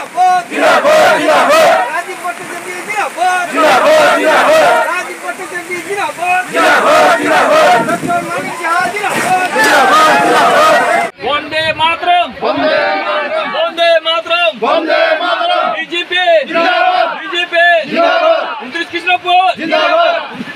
जिंदाबाद जिंदाबाद जिंदाबाद राजीव भट्टाचार्य जिंदाबाद जिंदाबाद जिंदाबाद राजीव भट्टाचार्य जिंदाबाद जिंदाबाद जिंदाबाद डॉक्टर मानिक शाह जिंदाबाद जिंदाबाद जिंदाबाद वंदे मातरम वंदे मातरम वंदे मातरम वंदे मातरम बीजेपी जिंदाबाद बीजेपी जिंदाबाद उनत्रिश कृष्णपुर जिंदाबाद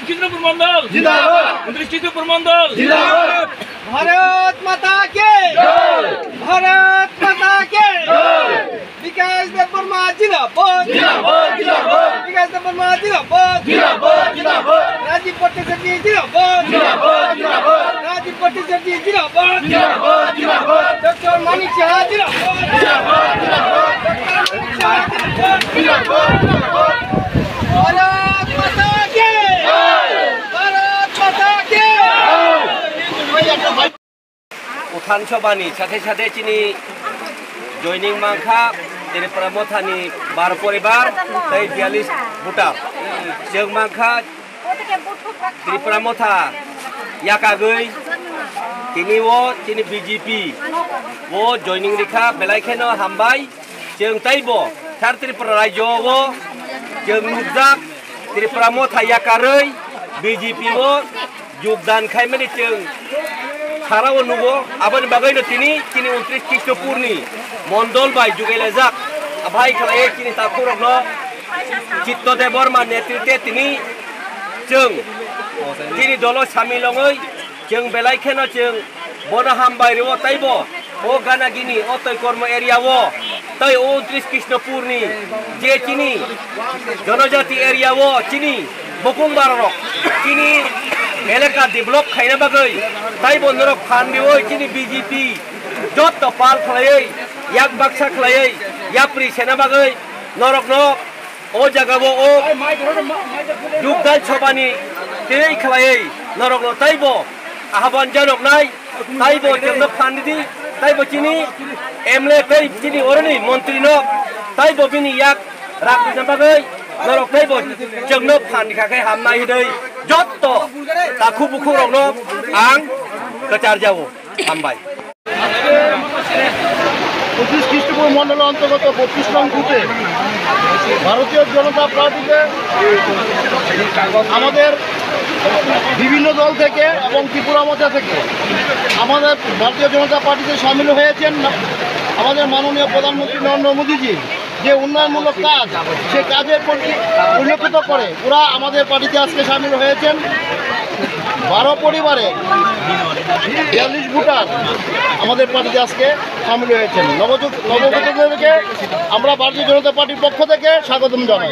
कृष्णपुर मंडल जिंदाबाद उनत्रिश कृष्णपुर मंडल जिंदाबाद भारत माता के जय भारत माता के जय विकास वर्मा जिंदाबाद जिंदाबाद जिंदाबाद विकास वर्मा जिंदाबाद जिंदाबाद जिंदाबाद राजीव भट्टाचार्य जिंदाबाद जिंदाबाद जिंदाबाद राजीव भट्टाचार्य जिंदाबाद जिंदाबाद जिंदाबाद डॉक्टर मानिक शाह जिंदाबाद जिंदाबाद जिंदाबाद डॉक्टर मानिक शाह जिंदाबाद जिंदाबाद भारत माता के जय भारत माता के उठान सभानि साथे साथे चिनी जयनिं मांखा जेरै प्रमथानि 12 परिवार तै 42 भुटार जों मांखा त्रिपुरा मथा याकागै तिनि वो चिनी बीजेपी वो जयनिं रेखा बेलायखेनो हामबाय जों तैबो थार त्रिपुरा राज्यो वो जों नुजाक त्रिपुरा मथा याकारै बीजेपी वो योगदान खायमानि जों साराव नुगो आबाद बागैनो तिनि 29 कृष्णपुरनि मंडल बाय जुगायलाजाक भाई खलाय तिनि ताखुरगनो चित्तदेव बर्मा नेतृत्वे तिनि जों तिनि दल सामिलङै जों बेलायखेनो जों बन हामबायरो तैबो ओ गानागिनि ओ तै कर्म एरिया वो तै 29 कृष्णपुरनि जे तिनि जनजाति एरिया वो तिनि बकुंबारक तिनि एलेका डेभलप खायना बागै ताई बन्दरक फान्दिवै तिनि बीजेपी जत पाल खलायै याक बाक्सा खलायै याप्रि सेना बागै नरक न ओ जागाबो ओ योगदान सभानि तेरै खलायै नरक न ताइबो आह्वान जानक नाय ताइबो जोंनो फान्दिदि ताइबो तिनि एमएलए तै तिनि अरनि मन्त्रि न ताइबो बिनि याक राखिना बागै नरक ताइबो जोंनो फान्दिखाखै हामनाय हिदै जत ताखु बुखु रंनो आं कचार जाओ हामबाय 25 খ্রিস্টপুর মন্ডল অন্তর্গত 32 নং বুথে ভারতীয় জনতা পার্টিতে আমাদের বিভিন্ন দল থেকে এবং ত্রিপুরা মথা থেকে আমাদের ভারতীয় জনতা পার্টিতে সামিল হয়েছেন আমাদের মাননীয় প্রধানমন্ত্রী নরেন্দ্র মোদীজি যে উন্নয়নমূলক কাজ সে কাজের প্রতি উল্লেখিত করে ওরা আমাদের পার্টিতে আজকে সামিল হয়েছেন 12 পরিবারে 42 ভোটার আমাদের পার্টিতে আজকে সামিল হয়েছেন নবগতদেরকে আমরা ভারতীয় জনতা পার্টির পক্ষ থেকে স্বাগতম জানাই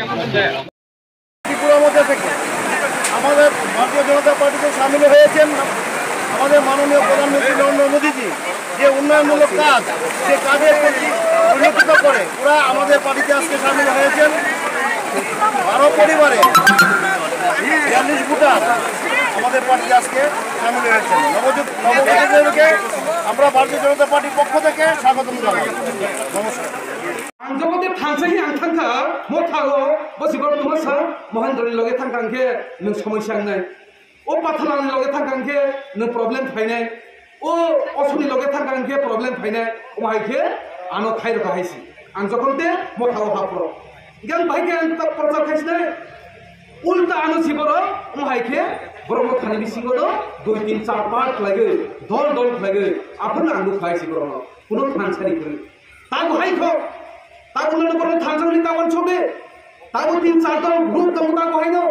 ত্রিপুরা মধ্যে থেকে আমাদের ভারতীয় জনতা পার্টিতে সামিল হয়েছেন আমাদের মাননীয় প্রধানমন্ত্রী নরেন্দ্র মোদীজি যে উন্নয়নমূলক কাজ সে কাজের প্রতি উল্লেখিত করে ওরা আমাদের পার্টিতে আজকে সামিল হয়েছেন 12 পরিবারে 42 ভোটার আমাদের পার্টিতে আজকে সামিল হয়েছেন নবগতদেরকে আমরা ভারতীয় জনতা পার্টির পক্ষ থেকে স্বাগতম জানাই নমস্কার आंजोबोदे थांसै आं थांखा मथागो बसिबर तुमसा महेंद्रनि लगे थांखांखे नों समस्या नाय ओ पाथलानि लगे थांखांखे नों प्रॉब्लेम फायनाय ओ असुनि लगे थांखांखे प्रॉब्लेम फायनाय ओहायखे आनो खायरो गाहायसि आं जखनते मथागो हाप्रो गान बायके आं तक प्रचार खायसनाय उल्टा आनो सिबरो ओहायखे ब्रह्म थानि बिसिंगो 2 3 4 5 लागे दल दल लागे आपन आंगु खायसि ब्रह्म कुनो थानसारि करे तागो हायखो तागो ननो पर थानसारि तावन छोगे तागो 3 4 दल ग्रुप दं तागो हायनो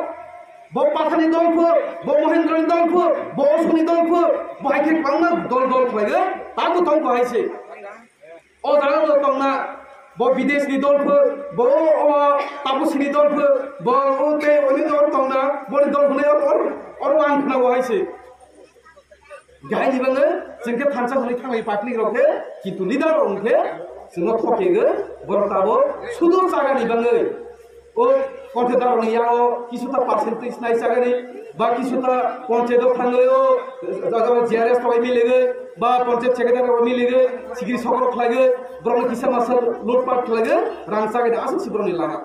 बो पाथानि दलफोर बो महेंद्रनि दलफोर बो असुनि दलफोर बो हायखे पांना दल दल लागे तागो तंगो हायसि ओ जागा तंगना बो विदेशनि दलफोर बो तापसिनि दलफोर बो ओते ओनि दल तंगना बोनि दल हुने और आं खोनागो हायसि गायनि बाङो जोंखे थानसा हनै थांनाय पार्टनि रखे किन्तु लिडार अंखे जोंनो थकेगो बरताबो सुदु जागानि बाङै ओ कन्टेदारनि याओ किसुता पार्सेंटेज नाय जागानि बा किसुता पञ्चायत थाङो ओ जागा जिआरएस तबाय मिलेगो बा पञ्चायत सेक्रेटारि मिलेगो सिगिरि सकरक लागे ब्रह्म किसा मासर लुटपाट लागे रां जागानि आसि सिब्रनि लाना